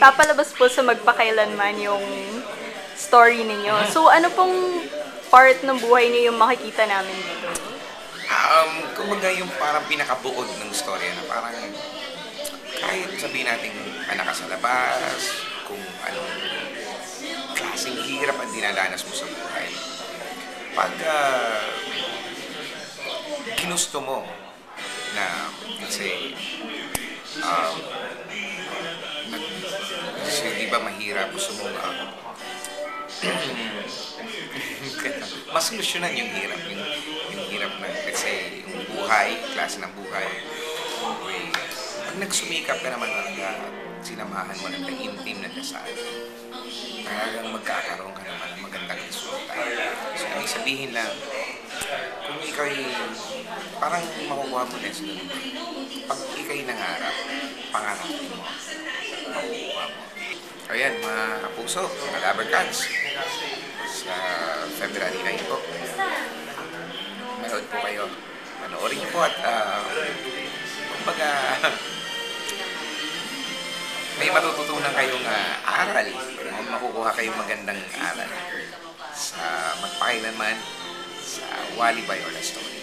ipapalabas po sa magpakailanman yung story ninyo. So, ano pong part ng buhay niyo yung makikita namin dito? Kumbaga yung parang pinakabuod ng storya na parang kahit sabihin natin anak ka sa labas, kung anong klaseng hirap ang dinadanas mo sa buhay. Pag ginusto mo na kasi um, kasi di ba mahirap, gusto mo masolusyonan yung hirap, yung hirap na, let's say, yung buhay, klase ng buhay. Okay. Pag nagsumikap ka naman talaga at sinamahan mo ng intim na dasal, talagang magkakaroon ka naman ng magandang resulta. So, ibig sabihin lang, kung ikaw'y parang makukuha mo na sila. Pag ikaw'y nangarap, pangarapin mo, makukuha mo. Ayan, mga kapuso, mga Lover Cats, sa February 9 po. Manood po kayo. Panoorin niyo po at kumbaga may matututunan kayong aral. Makukuha kayong magandang aral sa magpakailanman sa Wally Bayola Story.